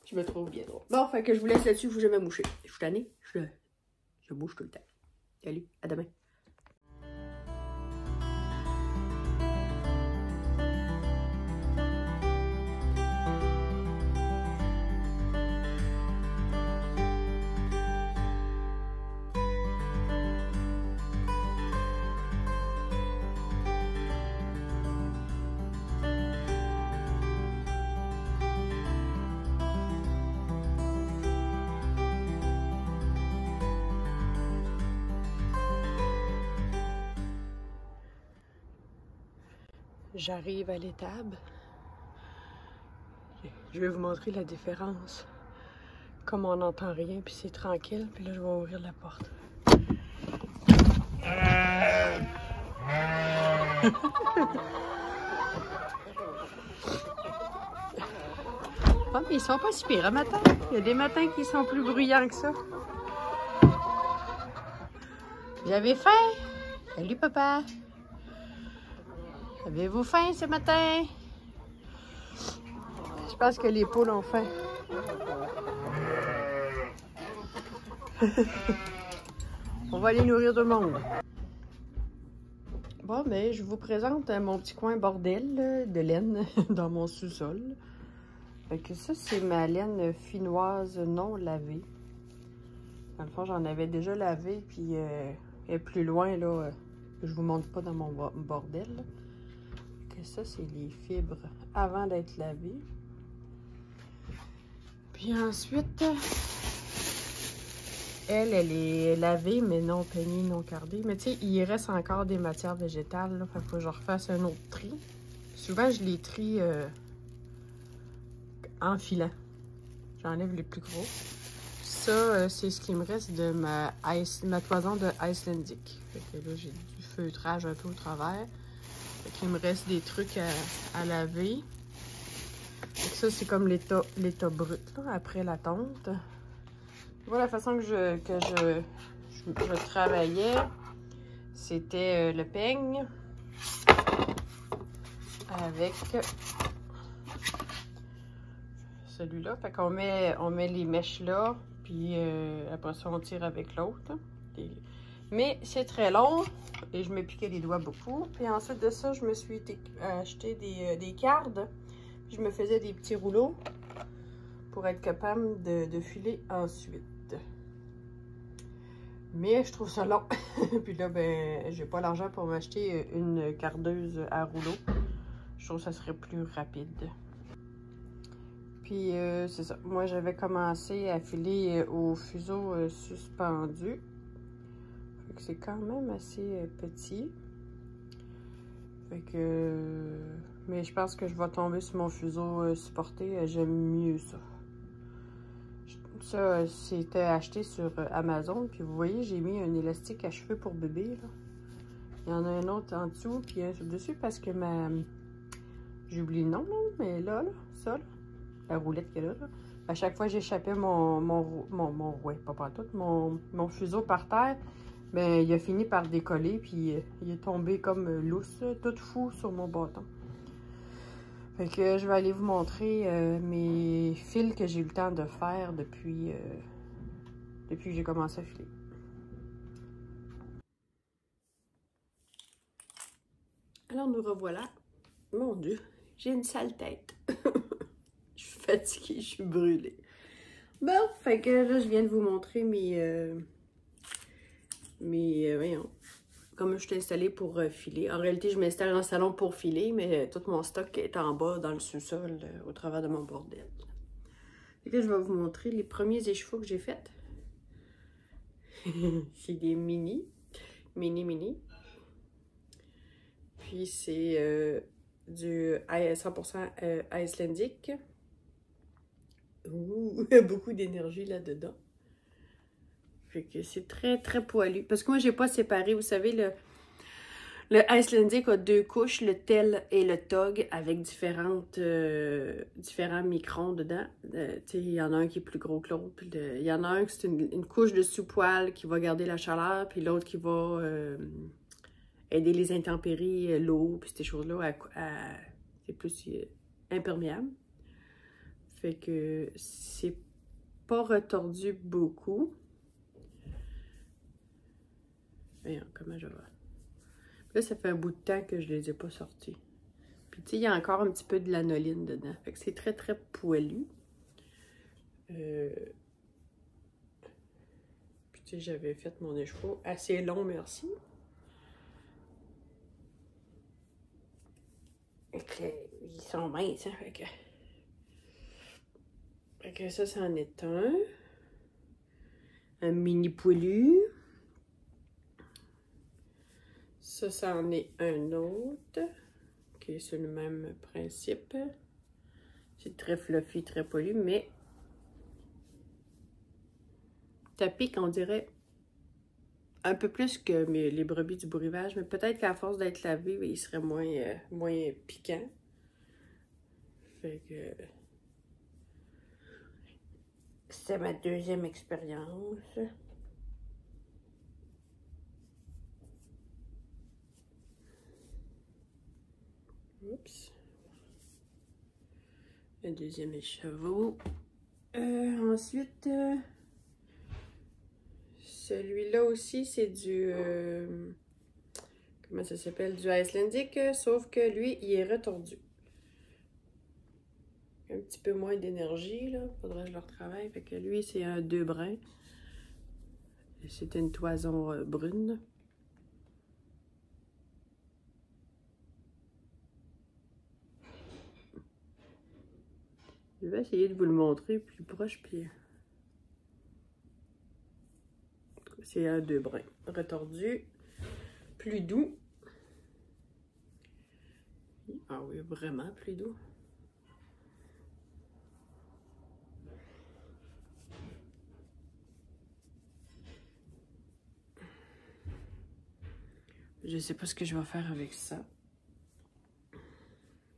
Je me trouve bien drôle. Bon, fait que je vous laisse là-dessus. Il faut que je me moucher. Je suis tannée. Je bouge tout le temps. Salut, à demain. J'arrive à l'étable. Je vais vous montrer la différence. Comme on n'entend rien, puis c'est tranquille, puis là, je vais ouvrir la porte. Ah, mais ils sont pas si pires, un matin. Il y a des matins qui sont plus bruyants que ça. Vous avez faim? Salut, papa. Avez-vous faim ce matin? Je pense que les poules ont faim. On va aller nourrir tout le monde. Bon, ben, je vous présente mon petit coin bordel là, de laine dans mon sous-sol. Fait que ça, c'est ma laine finnoise non lavée. Dans le fond, j'en avais déjà lavé, puis et plus loin, là, je vous montre pas dans mon bordel. Là. Que ça, c'est les fibres avant d'être lavées. Puis ensuite, elle est lavée, mais non peignée, non cardée. Mais tu sais, il reste encore des matières végétales, là. Fait qu'il faut que je refasse un autre tri. Souvent, je les trie en filant. J'enlève les plus gros. Ça, c'est ce qui me reste de ma toison de Icelandic. Fait que là, j'ai du feutrage un peu au travers. Fait qu'il me reste des trucs à laver. Fait que ça, c'est comme l'état brut, là, après la tonte. Voilà la façon que je travaillais. C'était le peigne avec celui-là. Fait qu'on met les mèches là, puis après ça, on tire avec l'autre. Mais c'est très long et je me piquais les doigts beaucoup. Puis ensuite de ça, je me suis acheté des cardes. Puis je me faisais des petits rouleaux pour être capable de filer ensuite. Mais je trouve ça long. Puis là, ben, j'ai pas l'argent pour m'acheter une cardeuse à rouleau. Je trouve que ça serait plus rapide. Puis c'est ça. Moi, j'avais commencé à filer au fuseau suspendu. Fait que c'est quand même assez petit. Fait que... mais je pense que je vais tomber sur mon fuseau supporté. J'aime mieux ça. Ça, c'était acheté sur Amazon. Puis vous voyez, j'ai mis un élastique à cheveux pour bébé. Là. Il y en a un autre en dessous, puis un dessus parce que j'ai oublié le nom, là, mais là, ça, là, la roulette qu'elle a, là. À chaque fois que j'échappais ouais, pas partout, mon fuseau par terre, ben, il a fini par décoller, puis il est tombé comme lousse, tout fou sur mon bâton. Fait que je vais aller vous montrer mes fils que j'ai eu le temps de faire depuis que j'ai commencé à filer. Alors nous revoilà. Mon Dieu, j'ai une sale tête. Je suis fatiguée, je suis brûlée. Bon, fait que là, je viens de vous montrer voyons, comment je suis installée pour filer. En réalité, je m'installe dans le salon pour filer, mais tout mon stock est en bas, dans le sous-sol, au travers de mon bordel. Fait que là, je vais vous montrer les premiers échevaux que j'ai faits. C'est des mini. Puis c'est du 100% Icelandic. Ouh, beaucoup d'énergie là-dedans. Fait que c'est très, très poilu. Parce que moi, j'ai pas séparé, vous savez, le Icelandic a 2 couches, le tel et le tog, avec différents microns dedans. Il y en a un qui est plus gros que l'autre. Il y en a un qui c'est une couche de sous-poil qui va garder la chaleur, puis l'autre qui va aider les intempéries, l'eau, puis ces choses-là, c'est plus imperméable. Fait que c'est pas retordu beaucoup. Voyons, comment je vais. Là, ça fait un bout de temps que je les ai pas sortis. Puis, tu sais, il y a encore un petit peu de lanoline dedans. Fait que c'est très, très poilu. Puis, tu sais, j'avais fait mon écheveau assez long, merci. Ils sont minces, hein? Fait que ça, c'en est un. Un mini poilu. Ça, c'en est un autre. Qui est sur le même principe. C'est très fluffy, très poilu, mais ça pique, on dirait, un peu plus que les brebis du bourrivage, mais peut-être qu'à force d'être lavé, il serait moins piquant. Fait que c'est ma deuxième expérience. Oups. Le deuxième écheveau. Ensuite, celui-là aussi, c'est du... comment ça s'appelle? Du Icelandic, sauf que lui, il est retordu. Un petit peu moins d'énergie, là. Faudrait que je le retravaille. Fait que lui, c'est un 2 brins. C'est une toison brune. Je vais essayer de vous le montrer plus proche, puis... C'est un 2 brins. Retordu. Plus doux. Ah oui, vraiment plus doux. Je sais pas ce que je vais faire avec ça.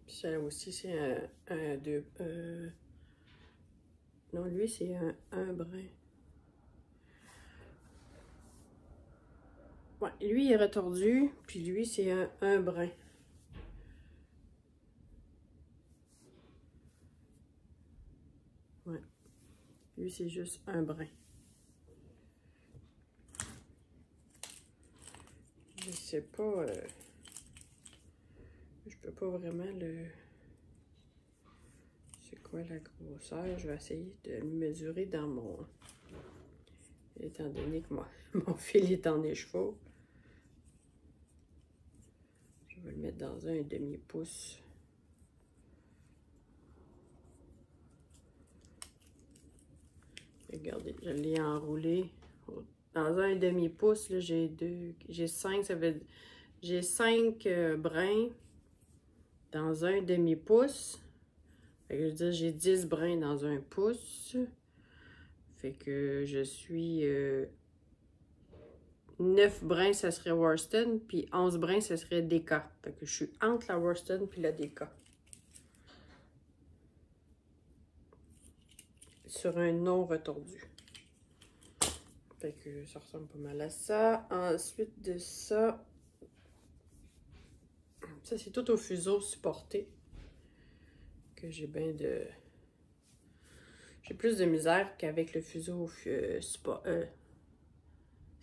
Puis ça aussi, c'est un 2... non, lui, c'est un brin. Ouais, lui, il est retordu, puis lui, c'est un brin. Ouais. Lui, c'est juste un brin. Je sais pas... je peux pas vraiment le... C'est quoi la grosseur? Je vais essayer de le mesurer dans mon... Étant donné que mon fil est en écheveau. Je vais le mettre dans un demi-pouce. Regardez, je l'ai enroulé. Dans un demi-pouce, là, j'ai 5, ça veut dire... J'ai 5 brins dans un demi-pouce. Fait que je veux dire, j'ai 10 brins dans un pouce. Fait que je suis... 9 brins, ça serait Worston, puis 11 brins, ça serait DK. Fait que je suis entre la Worston puis la DK. Sur un non retordu. Fait que ça ressemble pas mal à ça. Ensuite de ça, ça c'est tout au fuseau supporté. Que j'ai bien de... J'ai plus de misère qu'avec le fuseau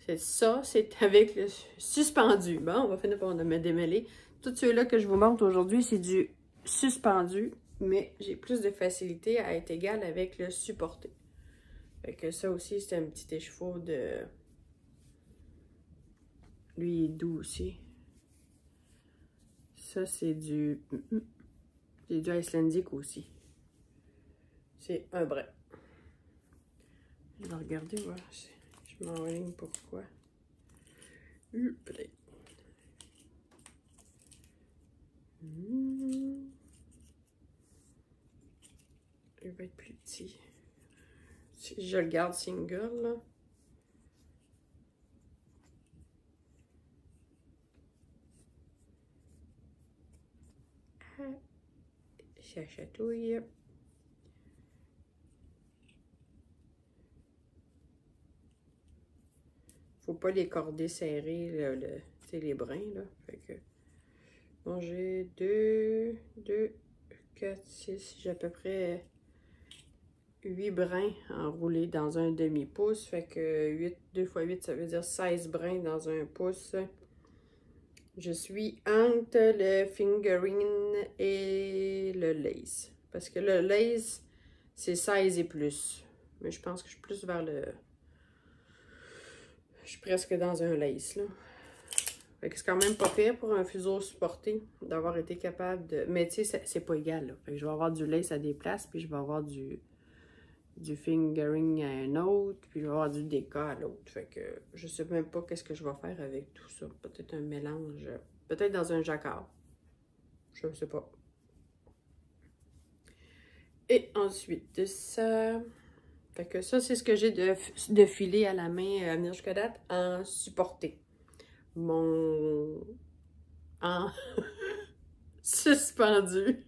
c'est ça, c'est avec le suspendu. Bon, on va finir par me démêler. Tous ceux-là que je vous montre aujourd'hui, c'est du suspendu, mais j'ai plus de facilité à être égale avec le supporté. Fait que ça aussi, c'est un petit écheveau de... Lui, il est doux aussi. Ça, c'est du... C'est du Icelandic aussi. C'est un brin. Je vais regarder, voir si je m'enligne pourquoi. Il va être plus petit. Si je le garde single, là. Ça chatouille. Faut pas les corder serrés, les brins, là. Fait que... Bon, j'ai 2, 4, 6, j'ai à peu près 8 brins enroulés dans un demi-pouce. Fait que 2 x 8, ça veut dire 16 brins dans un pouce. Je suis entre le fingering et le lace. Parce que le lace, c'est 16 et plus. Mais je pense que je suis plus vers le... Je suis presque dans un lace, là. Fait que c'est quand même pas pire pour un fuseau supporté d'avoir été capable de... Mais tu sais, c'est pas égal, là. Fait que je vais avoir du lace à des places, puis je vais avoir du fingering à un autre, puis je vais avoir du déca à l'autre. Fait que je sais même pas qu'est-ce que je vais faire avec tout ça. Peut-être un mélange, peut-être dans un jacquard. Je ne sais pas. Et ensuite de ça... Fait que ça, c'est ce que j'ai de filet à la main à venir jusqu'à date en supporté. En suspendu.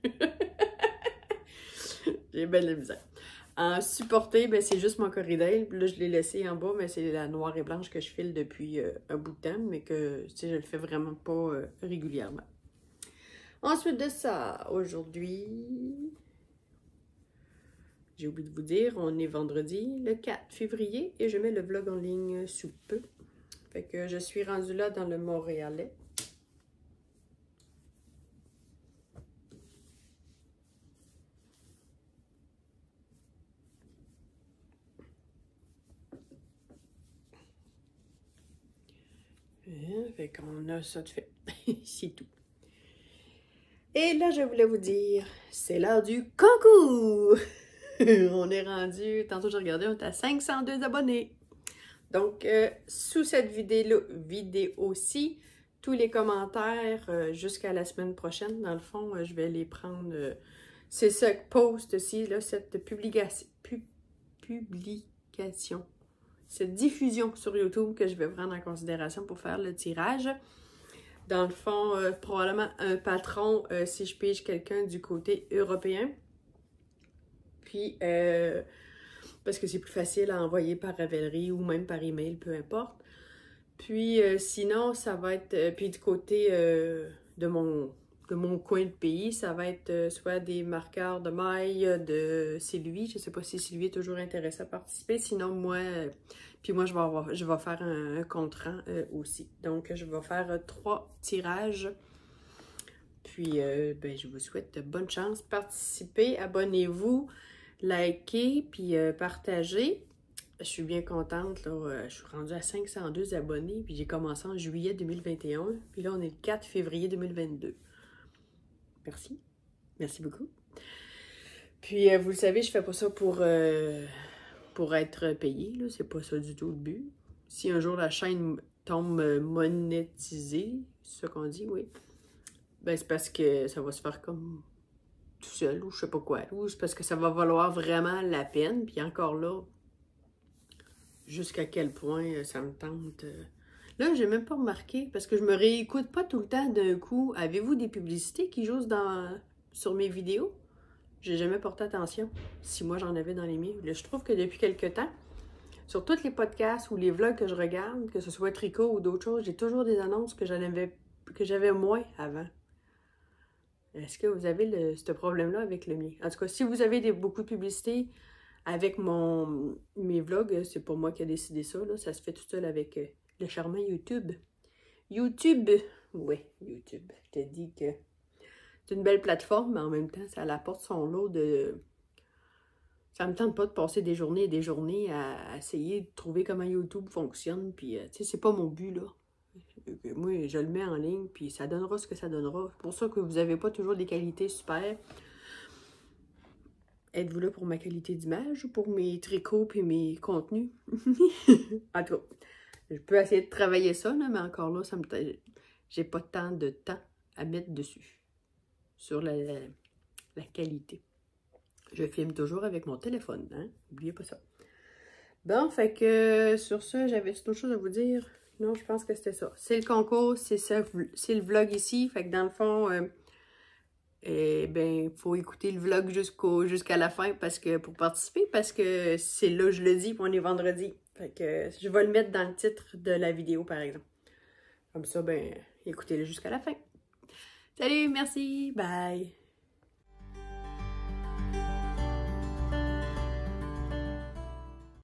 J'ai bien de la misère. En supporté, ben, c'est juste mon corridel. Là, je l'ai laissé en bas, mais c'est la noire et blanche que je file depuis un bout de temps, mais que, tu sais, je le fais vraiment pas régulièrement. Ensuite de ça, aujourd'hui, j'ai oublié de vous dire, on est vendredi, le 4 février, et je mets le vlog en ligne sous peu. Fait que je suis rendue là dans le Montréalais. Fait qu'on a ça de fait. C'est tout. Et là, je voulais vous dire, c'est l'heure du concours! On est rendu, tantôt j'ai regardé, on est à 502 abonnés. Donc, sous cette vidéo-ci, tous les commentaires jusqu'à la semaine prochaine, dans le fond, je vais les prendre. C'est ce post-ci, cette publication, cette diffusion sur YouTube que je vais prendre en considération pour faire le tirage. Dans le fond, probablement un patron si je pige quelqu'un du côté européen. Puis, parce que c'est plus facile à envoyer par Ravelry ou même par email, peu importe. Puis, sinon, ça va être... puis du côté de mon coin de pays, ça va être soit des marqueurs de mailles de Sylvie. Je ne sais pas si Sylvie est toujours intéressée à participer. Sinon, moi... puis moi, je vais faire un compte-rang aussi. Donc, je vais faire 3 tirages. Puis, ben, je vous souhaite bonne chance. Participez, abonnez-vous, likez, puis partagez. Je suis bien contente, là. Je suis rendue à 502 abonnés, puis j'ai commencé en juillet 2021. Puis là, on est le 4 février 2022. Merci. Merci beaucoup. Puis, vous le savez, je fais pas ça pour être payé, là. C'est pas ça du tout le but. Si un jour la chaîne tombe monétisée, c'est ça qu'on dit, oui. Ben, c'est parce que ça va se faire comme tout seul, ou je sais pas quoi. Ou c'est parce que ça va valoir vraiment la peine. Puis encore là, jusqu'à quel point ça me tente. Là, j'ai même pas remarqué, parce que je me réécoute pas tout le temps d'un coup. Avez-vous des publicités qui jouent sur mes vidéos? J'ai jamais porté attention, si moi j'en avais dans les miens. Là, je trouve que depuis quelques temps, sur tous les podcasts ou les vlogs que je regarde, que ce soit tricot ou d'autres choses, j'ai toujours des annonces que j'avais moins avant. Est-ce que vous avez ce problème-là avec le mien? En tout cas, si vous avez beaucoup de publicité avec mes vlogs, c'est pas moi qui ai décidé ça, là. Ça se fait tout seul avec le charmant YouTube. YouTube! Oui, YouTube. Je te dis que c'est une belle plateforme, mais en même temps, ça apporte son lot de... Ça me tente pas de passer des journées et des journées à essayer de trouver comment YouTube fonctionne, puis tu sais, c'est pas mon but, là. Moi, je le mets en ligne, puis ça donnera ce que ça donnera. C'est pour ça que vous n'avez pas toujours des qualités super. Êtes-vous là pour ma qualité d'image ou pour mes tricots et mes contenus? En tout cas, je peux essayer de travailler ça, là, mais encore là, j'ai pas tant de temps à mettre dessus. sur la qualité. Je filme toujours avec mon téléphone, hein? N'oubliez pas ça. Bon, fait que sur ça, j'avais autre chose à vous dire. Non, je pense que c'était ça. C'est le concours, c'est le vlog ici. Fait que dans le fond, ben, faut écouter le vlog jusqu'à la fin pour participer, parce que c'est là, je le dis, puis on est vendredi. Fait que je vais le mettre dans le titre de la vidéo, par exemple. Comme ça, ben, écoutez-le jusqu'à la fin. Salut, merci, bye!